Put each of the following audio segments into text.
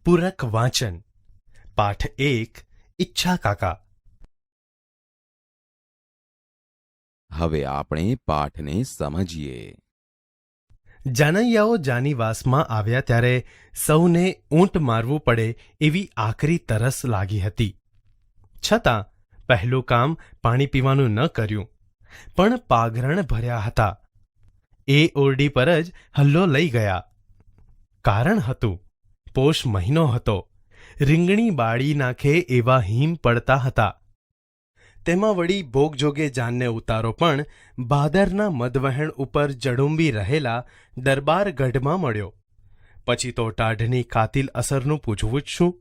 પૂરક વાંચન પાઠ 1 ઈચ્છા કાકા. હવે આપણે પાઠને સમજીએ. જાનૈયાઓ જાનીવાસમાં આવ્યા ત્યારે સૌને ઊંટ મારવું પડે એવી આકરી તરસ લાગી હતી. છતાં પહેલું કામ પાણી પીવાનું ન કર્યું, પણ પાઘરણ ભર્યા હતા. એ ઓરડી પર જ હલ્લો લઈ ગયા. કારણ હતું, પોષ મહિનો હતો. રીંગણી બાળી નાખે એવા હિમ પડતા હતા. તેમાં વળી ભોગજોગે જાનને ઉતારો પણ ભાદરના મધવહેણ ઉપર જડુંબી રહેલા દરબારગઢમાં મળ્યો. પછી તો ટાઢની કાતિલ અસરનું પૂછવું જ શું?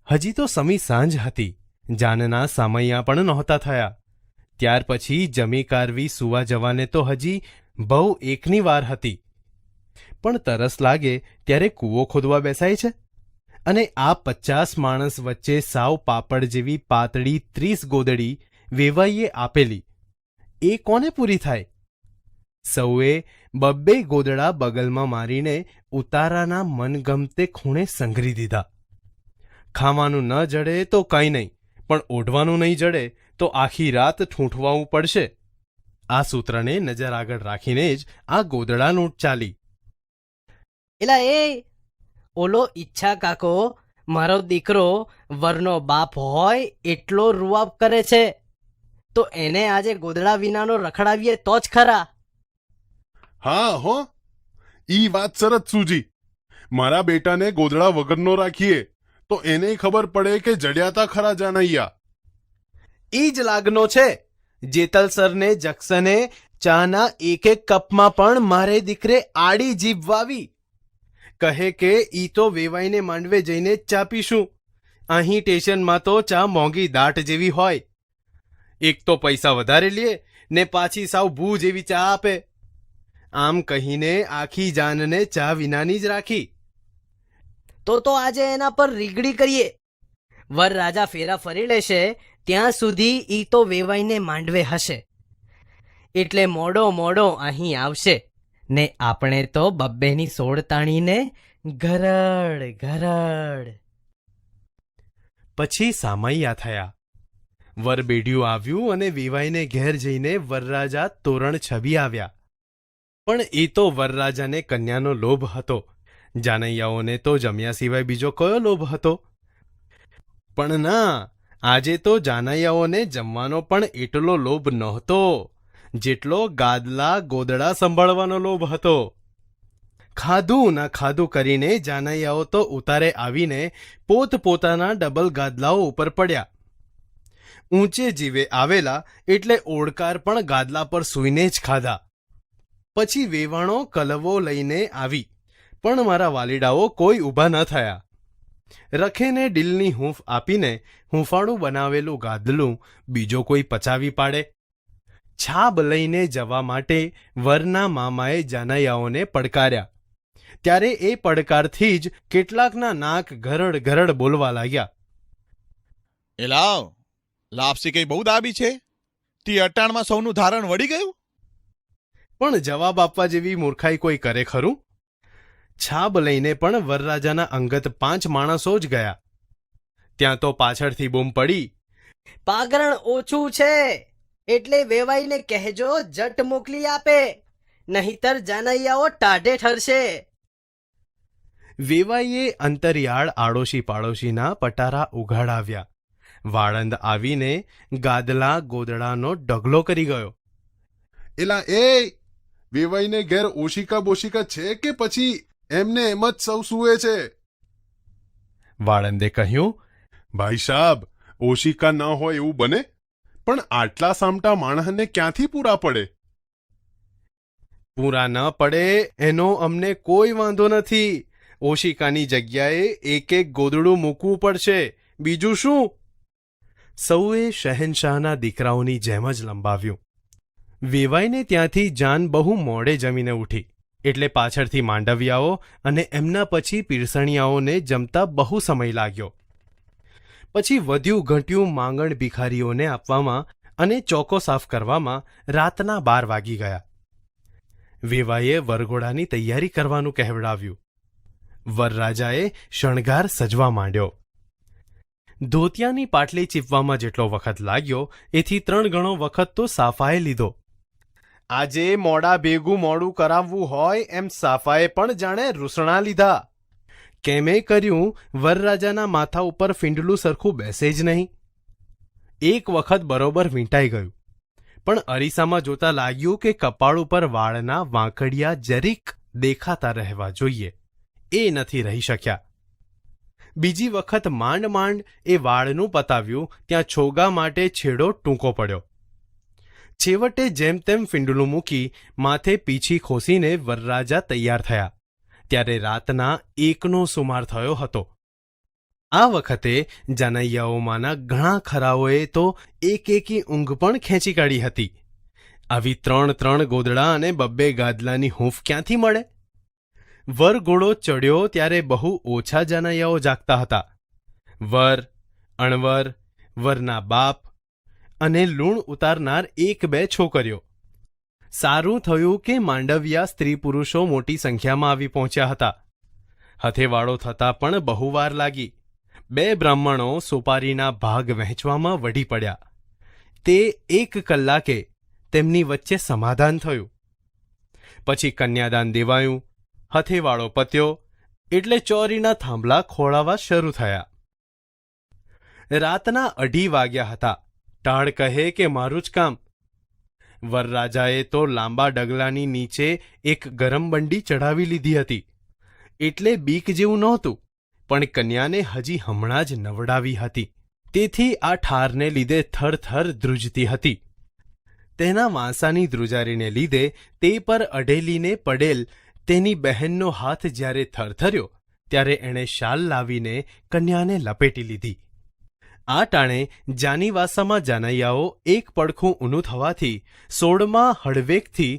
હજી તો સમી સાંજ હતી. જાનના સામૈયા પણ નહોતા થયા. ત્યાર પછી જમી કારવી સુવા જવાને તો હજી બહુ એકની વાર હતી. પણ તરસ લાગે ત્યારે કૂવો ખોદવા બેસાય છે, અને આ 50 માણસ વચ્ચે સાવ પાપડ જેવી પાતળી 30 ગોદડી વેવાઈએ આપેલી, એ કોને પૂરી થાય? સૌએ 2 ગોદડા બગલમાં મારીને ઉતારાના મનગમતે ખૂણે સંઘરી દીધા. ખાવાનું ન જડે તો કંઈ નહીં, પણ ઓઢવાનું નહીં જડે તો આખી રાત ઠૂંઠવાવું પડશે. આ સૂત્રને નજર આગળ રાખીને જ આ ગોદડા લૂંટ ચાલી. એલા એ ઓલો ઈચ્છા કાકો, મારો દીકરો વરનો બાપ હોય એટલો રૂઆબ કરે છે, તો એને આજે ગોદડા વિનાનો રખડાવીએ તો જ ખરા. હા હો, ઈ વાત સરસ સૂજી. મારા બેટાને ગોદડા વગરનો રાખીએ તો એને ખબર પડે કે જડ્યાતા ખરા જાનૈયા. ઈ જ લાગનો છે. જેતલસરને જક્સને ચાના એક કપમાં પણ મારે દીકરે આડી જીભ વાવી. કહે કે ઈ તો વેવાઈને માંડવે જઈને જ ચા પીશું. અહીં સ્ટેશનમાં તો ચા મોંઘી દાટ જેવી હોય. એક તો પૈસા વધારે લે ને પાછી સાવ ભૂ જેવી ચા આપે. આમ કહીને આખી જાનને ચા વિનાની જ રાખી. તો આજે એના પર રીગડી કરીએ. વર રાજા ફેરા ફરી લેશે ત્યાં સુધી ઈ તો વેવાઈને માંડવે હશે, એટલે મોડો અહીં આવશે ને આપણે તો 2ની સોળ તાણીને ઘરડ ઘરડ. પછી સામૈયા થયા. વરબેડિયું આવ્યું અને વેવાઈને ઘેર જઈને વરરાજા તોરણ છબી આવ્યા. પણ એ તો વરરાજાને કન્યાનો લોભ હતો. જાનૈયાઓને તો જમ્યા સિવાય બીજો કયો લોભ હતો? પણ ના, આજે તો જાનૈયાઓને જમવાનો પણ એટલો લોભ નહોતો જેટલો ગાદલા ગોદડા સંભાળવાનો લોભ હતો. ખાધું ના ખાધું કરીને જાનૈયાઓ તો ઉતારે આવીને પોતપોતાના ડબલ ગાદલાઓ ઉપર પડ્યા. ઊંચે જીવે આવેલા એટલે ઓળકાર પણ ગાદલા પર સૂઈને જ ખાધા. પછી વેવાણો કલવો લઈને આવી, પણ મારા વાલીડાઓ કોઈ ઊભા ન થયા. રખેને ડીલની હૂંફ આપીને હૂંફાળું બનાવેલું ગાદલું બીજો કોઈ પચાવી પાડે? છાબ લઈને જવા માટે વરના મામાએ જાનૈયાઓને પડકાર્યા. ત્યારે એ પડકારથી જ કેટલાકના નાક ઘરડ ઘરડ બોલવા લાગ્યા. એલાવ, લાપસી કઈ બહુ દાબી છે? તી અટાણમાં સૌનું ધારણ વળી ગયું? પણ જવાબ આપવા જેવી મૂર્ખાઈ કોઈ કરે ખરું? છાબ લઈને પણ વરરાજાના અંગત 5 માણસો જ ગયા. ત્યાં તો પાછળથી બૂમ પડી, પાગરણ ઓછું છે એટલે વેવાઈને કહેજો જટ મોકલી આપે, નહીતર જાનૈયાઓ ટાઢે ઠરશે. વેવાઈએ અંતરિયાળ આડોશી પાડોશીના પટારા ઉઘાડાવ્યા. વાળંદ આવીને ગાદલા ગોદડાનો ઢગલો કરી ગયો. એલા એ, વેવાઈને ઘેર ઓશિકા બોશિકા છે કે પછી એમને એમ જ સૌ સૂવે છે? વાળંદે કહ્યું, ભાઈ સાહેબ, ઓશિકા ન હોય એવું બને, પણ આટલા સામટા માણસને ક્યાંથી પૂરા પડે? પૂરા ન પડે એનો અમને કોઈ વાંધો નથી. ઓશિકાની જગ્યાએ એક ગોદડું મૂકવું પડશે, બીજું શું? સૌએ શહેનશાહના દીકરાઓની જેમ જ લંબાવ્યું. વેવાઈને ત્યાંથી જાન બહુ મોડે જમીને ઉઠી, એટલે પાછળથી માંડવિયાઓ અને એમના પછી પીરસણિયાઓને જમતા બહુ સમય લાગ્યો. પછી વધ્યું ઘટ્યું માંગણ ભિખારીઓને આપવામાં અને ચોકો સાફ કરવામાં રાતના 12 વાગી ગયા. વેવાઈએ વરઘોડાની તૈયારી કરવાનું કહેવડાવ્યું. વરરાજાએ શણગાર સજવા માંડ્યો. ધોતિયાની પાટલી ચીપવામાં જેટલો વખત લાગ્યો એથી 3 ગણો વખત તો સાફાએ લીધો. આજે મોડા ભેગું મોડું કરાવવું હોય એમ સાફાએ પણ જાણે રૂસણા લીધા. કેમે કર્યું વરરાજાના માથા ઉપર ફીંડલું સરખું બેસે જ નહીં. એક વખત બરોબર વીંટાઈ ગયું, પણ અરીસામાં જોતા લાગ્યું કે કપાળ ઉપર વાળના વાંકડિયા જરીક દેખાતા રહેવા જોઈએ, એ નથી રહી શક્યા. બીજી વખત માંડ માંડ એ વાળનું પતાવ્યું ત્યાં છોગા માટે છેડો ટૂંકો પડ્યો. છેવટે જેમ તેમ ફીંડલું મૂકી માથે પીછી ખોસીને વરરાજા તૈયાર થયા ત્યારે રાતના 1નો સુમાર થયો હતો. આ વખતે જાનૈયાઓમાંના ઘણા ખરાઓએ તો એકી ઊંઘ પણ ખેંચી કાઢી હતી. આવી 3 ગોદડા અને 2 ગાદલાની હૂંફ ક્યાંથી મળે? વરઘોડો ચડ્યો ત્યારે બહુ ઓછા જાનૈયાઓ જાગતા હતા. વર, અણવર, વરના બાપ અને લૂણ ઉતારનાર 1-2 છોકરીઓ. સારું થયું કે માંડવિયા સ્ત્રી પુરુષો મોટી સંખ્યામાં આવી પહોંચ્યા હતા. હથેવાળો થતાં પણ બહુ વાર લાગી. 2 બ્રાહ્મણો સોપારીના ભાગ વહેંચવામાં વઢી પડ્યા. તે 1 કલાકે તેમની વચ્ચે સમાધાન થયું. પછી કન્યાદાન દેવાયું. હથેવાળો પત્યો એટલે ચોરીના થાંભલા ખોળાવા શરૂ થયા. રાતના 2:30 વાગ્યા હતા. ટાળ કહે કે મારું જ કામ. વરરાજાએ તો લાંબા ડગલાની નીચે એક ગરમ બંડી ચઢાવી લીધી હતી, એટલે બીક જેવું નહોતું, પણ કન્યાને હજી હમણાં જ નવડાવી હતી, તેથી આ ઠારને લીધે થરથર ધ્રુજતી હતી. તેના વાંસાની ધ્રુજારીને લીધે તે પર અઢેલીને પડેલ તેની બહેનનો હાથ જ્યારે થરથર્યો ત્યારે એણે શાલ લાવીને કન્યાને લપેટી લીધી. આ ટાણે જાનીવાસામાં જાનૈયાઓ 1 પડખું ઊનું થવાથી 16માં હળવેકથી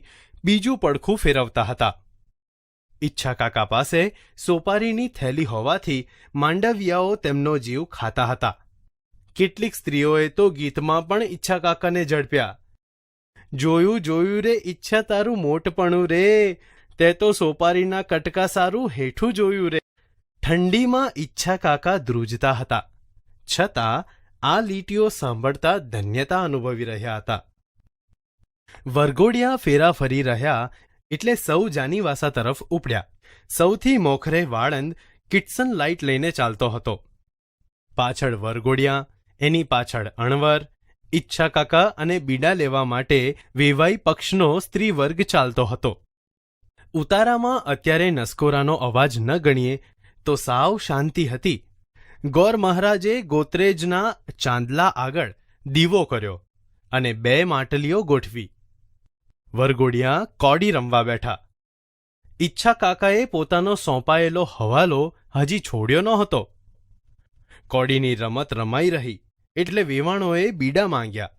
બીજું પડખું ફેરવતા હતા. ઈચ્છા કાકા પાસે સોપારીની થેલી હોવાથી માંડવિયાઓ તેમનો જીવ ખાતા હતા. કેટલીક સ્ત્રીઓએ તો ગીતમાં પણ ઈચ્છા કાકાને ઝડપ્યા. જોયું રે ઈચ્છા તારું મોટપણું રે, તે તો સોપારીના કટકા સારું હેઠું જોયું રે. ઠંડીમાં ઈચ્છા કાકા ધ્રુજતા હતા, છતાં આ લીટીઓ સાંભળતા ધન્યતા અનુભવી રહ્યા હતા. વરઘોડિયા ફેરા ફરી રહ્યા એટલે સૌ જાનીવાસા તરફ ઉપડ્યા. સૌથી મોખરે વાળંદ કિટસન લાઇટ લઈને ચાલતો હતો. પાછળ વરઘોડિયા, એની પાછળ અણવર, ઈચ્છા કાકા અને બીડા લેવા માટે વેવાઈ પક્ષનો સ્ત્રી વર્ગ ચાલતો હતો. ઉતારામાં અત્યારે નસકોરાનો અવાજ ન ગણીએ તો સાવ શાંતિ હતી. ગોર મહારાજે ગોત્રેજના ચાંદલા આગળ દીવો કર્યો અને 2 માટલીઓ ગોઠવી. વરઘોડિયા કોડી રમવા બેઠા. ઈચ્છા કાકાએ પોતાનો સોંપાયેલો હવાલો હજી છોડ્યો નહોતો. કોડીની રમત રમાઈ રહી એટલે વેવાણોએ બીડા માંગ્યા.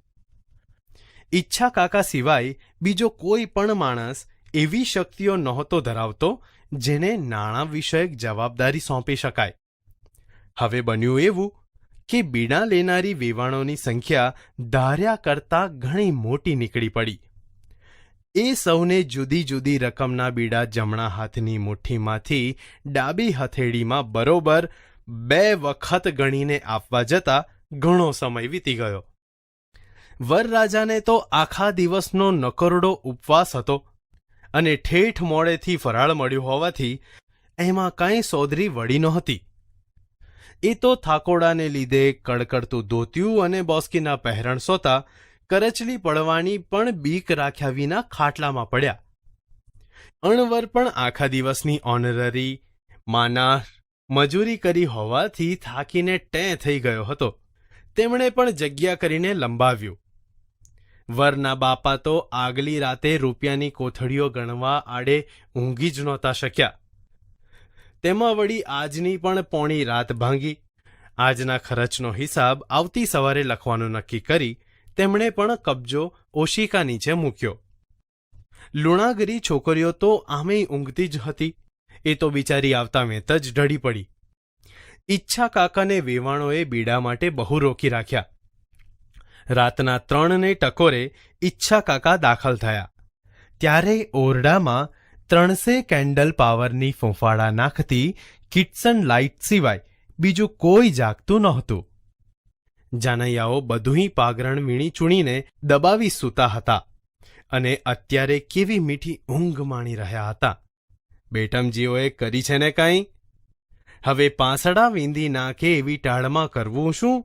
ઈચ્છા કાકા સિવાય બીજો કોઈ પણ માણસ એવી શક્તિઓ નહોતો ધરાવતો જેને નાણાં વિષયક જવાબદારી સોંપી શકાય. હવે બન્યું એવું કે બીડા લેનારી વેવાણોની સંખ્યા ધાર્યા કરતાં ઘણી મોટી નીકળી પડી. એ સૌને જુદી જુદી રકમના બીડા જમણા હાથની મુઠ્ઠીમાંથી ડાબી હથેળીમાં બરોબર 2 વખત ગણીને આપવા જતા ઘણો સમય વીતી ગયો. વરરાજાને તો આખા દિવસનો નકરડો ઉપવાસ હતો અને ઠેઠ મોડેથી ફરાળ મળ્યું હોવાથી એમાં કાંઈ સોદરી વળી નહોતી. એ તો થાકોડાને લીધે કડકડતું ધોતિયું અને બોસ્કીના પહેરણ સોતા કરચલી પડવાની પણ બીક રાખ્યા વિના ખાટલામાં પડ્યા. અણવર પણ આખા દિવસની ઓનરરી માનાર મજૂરી કરી હોવાથી થાકીને ટેં થઈ ગયો હતો. તેમણે પણ જગ્યા કરીને લંબાવ્યું. વરના બાપા તો આગલી રાતે રૂપિયાની કોથળીઓ ગણવા આડે ઊંઘી જ નહોતા શક્યા. તેમાં વળી આજની પણ પોણી રાત ભાંગી. આજના ખર્ચનો હિસાબ આવતી સવારે લખવાનું નક્કી કરી તેમણે પણ કબજો ઓશિકા નીચે મૂક્યો. લુણાગરી છોકરીઓ તો આમેય ઊંઘતી જ હતી. એ તો બિચારી આવતા વેત જ ઢળી પડી. ઈચ્છા કાકાને વેવાણોએ બીડા માટે બહુ રોકી રાખ્યા. રાતના 3 ટકોરે ઈચ્છા કાકા દાખલ થયા ત્યારે ઓરડામાં 300 કેન્ડલ પાવરની ફૂંફાડા નાખતી કિટસન લાઇટ સિવાય બીજું કોઈ જાગતું નહોતું. જાનૈયાઓ બધુંય પાગરણ વીણી ચૂણીને દબાવી સૂતા હતા અને અત્યારે કેવી મીઠી ઊંઘ માણી રહ્યા હતા. બેટમજીઓએ કરી છે ને કાંઈ? હવે પાંસડા વીંધી નાખે એવી ટાળમાં કરવું શું?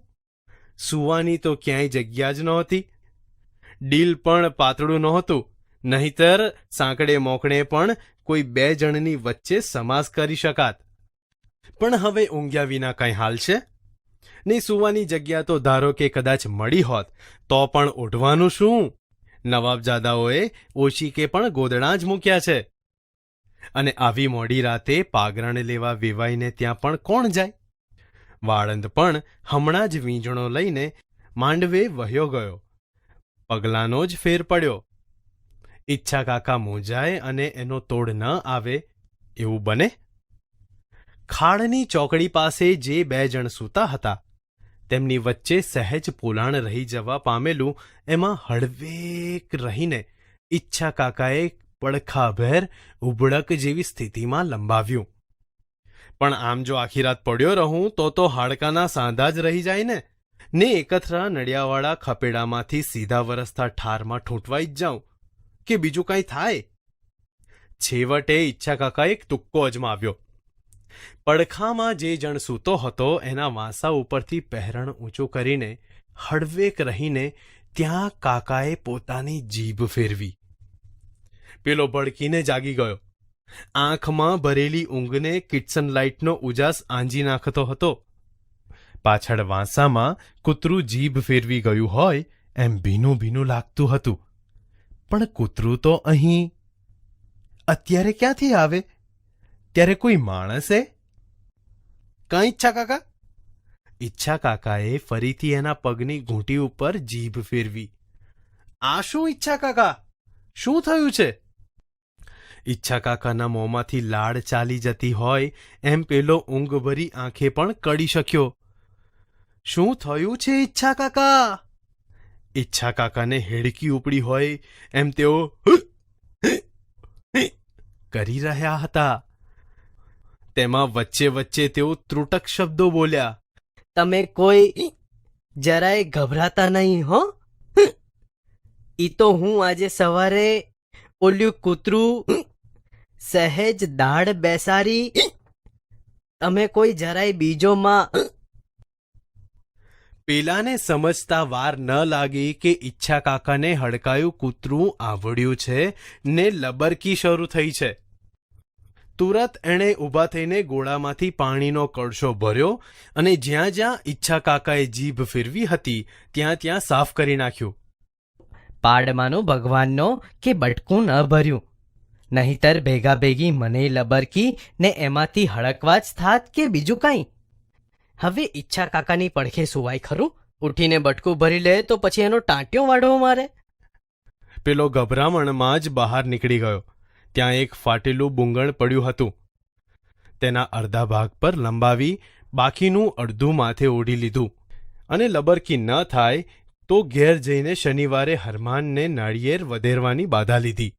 સૂવાની તો ક્યાંય જગ્યા જ નહોતી. ડીલ પણ પાતળું નહોતું, નહીંતર સાંકડે મોકળે પણ કોઈ 2 જણની વચ્ચે સમાસ કરી શકાત. પણ હવે ઊંઘ્યા વિના કંઈ હાલ છે ને? સૂવાની જગ્યા તો ધારો કે કદાચ મળી હોત તો પણ ઓઢવાનું શું? નવાબજાદાઓએ ઓશીકે પણ ગોદડાં જ મૂક્યા છે. અને આવી મોડી રાતે પાગરણ લેવા વેવાઈને ત્યાં પણ કોણ જાય? વાળંદ પણ હમણાં જ વીંજણો લઈને માંડવે વહ્યો ગયો. પગલાંનો જ ફેર પડ્યો. ઈચ્છા કાકા મૂંઝાય અને એનો તોડ ન આવે એવું બને? ખાડની ચોકડી પાસે જે 2 જણ સૂતા હતા તેમની વચ્ચે સહેજ પોલાણ રહી જવા પામેલું એમાં હળવેક રહીને ઈચ્છા કાકાએ પડખાભેર ઉબળક જેવી સ્થિતિમાં લંબાવ્યું. પણ આમ જો આખી રાત પડ્યો રહું તો હાડકાના સાંધા જ રહી જાય ને એકથરા નડિયાવાળા ખપેડામાંથી સીધા વરસતા ઠારમાં ઠૂંટવાઈ જ જાઉં કે બીજું કાંઈ થાય? છેવટે ઈચ્છા કાકા એક તુક્કો અજમાવ્યો. પડખામાં જે જણ સૂતો હતો એના વાંસા ઉપરથી પહેરણ ઊંચું કરીને હળવેક રહીને ત્યાં કાકાએ પોતાની જીભ ફેરવી. પેલો ભડકીને જાગી ગયો. આંખમાં ભરેલી ઊંઘને કિટસન લાઇટનો ઉજાસ આંજી નાખતો હતો. પાછળ વાંસામાં કૂતરું જીભ ફેરવી ગયું હોય એમ ભીનું ભીનું લાગતું હતું. પણ કૂતરું તો અહીં અત્યારે ક્યાંથી આવે? ત્યારે કોઈ માણસે? કાં ઈચ્છા કાકા? ઈચ્છા કાકાએ ફરીથી એના પગની ઘૂંટી ઉપર જીભ ફેરવી. આ શું ઈચ્છા કાકા? શું થયું છે? ઈચ્છા કાકાના મોંમાંથી લાળ ચાલી જતી હોય એમ પેલો ઊંઘભરી આંખે પણ કડી શક્યો. શું થયું છે ઈચ્છા કાકા? ઈચ્છા કાકાને હેડકી ઉપડી હોય એમ તેઓ કરી રહ્યા હતા. તેમાં વચ્ચે વચ્ચે તેઓ ત્રુટક શબ્દો બોલ્યા. તમે કોઈ જરાય ગભરાતા નહીં હો. ઈ તો હું આજે સવારે ઓલ્યું કૂતરું સહેજ દાઢ બેસારી. તમે કોઈ જરાય બીજોમાં. પેલાને સમજતા વાર ન લાગી કે ઈચ્છા કાકાને હડકાયું કૂતરું આવડ્યું છે ને લબરકી શરૂ થઈ છે. તુરત એણે ઊભા થઈને ગોળામાંથી પાણીનો કળશો ભર્યો અને જ્યાં જ્યાં ઈચ્છા કાકાએ જીભ ફેરવી હતી ત્યાં ત્યાં સાફ કરી નાખ્યું. પાડમાંનો ભગવાનનો કે બટકું ન ભર્યું, નહીતર ભેગા ભેગી મને લબરકી ને એમાંથી હળકવા જ થાત કે બીજું કાંઈ. હવે ઈચ્છા કાકાની પડખે સુવાય ખરું? ઉઠીને બટકું ભરી લે તો પછી એનો ટાંટ્યો વાઢવો મારે. પેલો ગભરામણમાં જ બહાર નીકળી ગયો. ત્યાં એક ફાટેલું બુંગણ પડ્યું હતું. તેના અડધા ભાગ પર લંબાવી બાકીનું અડધું માથે ઓઢી લીધું અને લબરકી ન થાય તો ઘેર જઈને શનિવારે હરમાનને નાળિયેર વધેરવાની બાધા લીધી.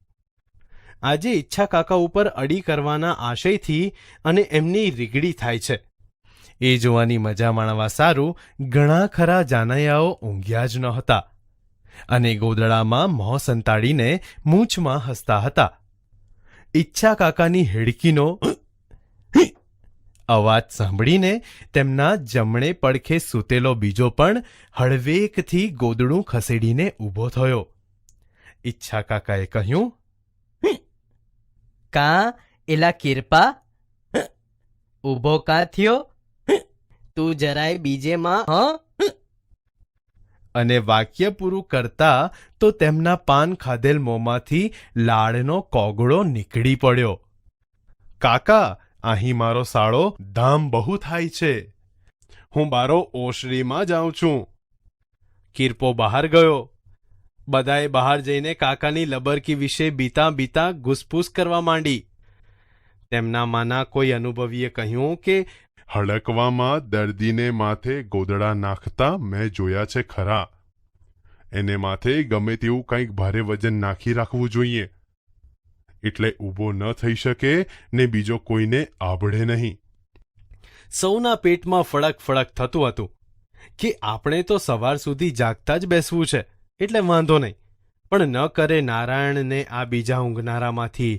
આજે ઈચ્છા કાકા ઉપર અડી કરવાના આશયથી અને એમની રીગડી થાય છે. એ જોવાની મજા માણવા સારું ઘણા ખરા જાનૈયાઓ ઊંઘ્યા જ નહોતા અને ગોદડામાં મોં સંતાડીને મૂંછમાં હસતા હતા. ઈચ્છા કાકાની હેડકીનો અવાજ સાંભળીને તેમના જમણે પડખે સૂતેલો બીજો પણ હળવેકથી ગોદડું ખસેડીને ઊભો થયો. ઈચ્છા કાકાએ કહ્યું, કાં એલા કિરપા, ઊભો કાં થયો? તું જરાય બીજેમાં હ? અને વાક્ય પૂરું કરતા તો તેમના પાન ખાધેલ મોંમાંથી લાળનો કોગળો નીકળી પડ્યો. કાકા, અહીં મારો સાળો ધામ બહુ થાય છે. હું બારો ઓસરીમાં જાઉં છું. કિરપો બહાર ગયો. બધાએ બહાર જઈને કાકાની લબરકી વિશે બીતા બીતા ઘૂસપૂસ કરવા માંડી. તેમના માના કોઈ અનુભવીએ કહ્યું કે હડકવામાં દર્દીને માથે ગોદડા નાખતા મેં જોયા છે ખરા. એને માથે ગમે તેવું કંઈક ભારે વજન નાખી રાખવું જોઈએ. એટલે ઊભો ન થઈ શકે ને બીજો કોઈને આભળે નહીં. સૌના પેટમાં ફળક ફળક થતું હતું કે આપણે તો સવાર સુધી જાગતા જ બેસવું છે એટલે વાંધો નહીં, પણ ન કરે નારાયણને આ બીજા ઊંઘનારામાંથી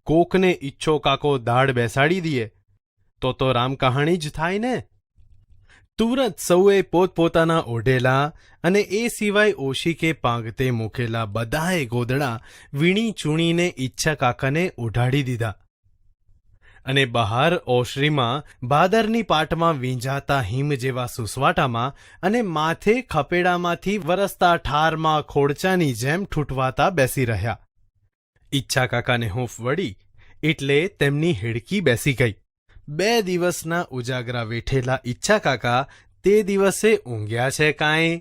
કોકને ઈચ્છો કાકો દાઢ બેસાડી દઈએ તો રામ કહાણી જ થાય ને. તુરંત સૌએ પોતપોતાના ઓઢેલા અને એ સિવાય ઓશિકે પાંગતે મૂકેલા બધાએ ગોદડા વીણી ચૂણીને ઈચ્છા કાકાને ઓઢાડી દીધા અને બહાર ઓશરીમાં ભાદરની પાટમાં વીંજાતા હિમ જેવા સુસવાટામાં અને માથે ખપેડામાંથી વરસતા ઠારમાં ખોડચાની જેમ ઠૂંઠવાતા બેસી રહ્યા. ઈચ્છા કાકાને હૂંફ વળી એટલે તેમની હેડકી બેસી ગઈ. 2 દિવસના ઉજાગરા વેઠેલા ઈચ્છા કાકા તે દિવસે ઊંઘ્યા છે કાંઈ?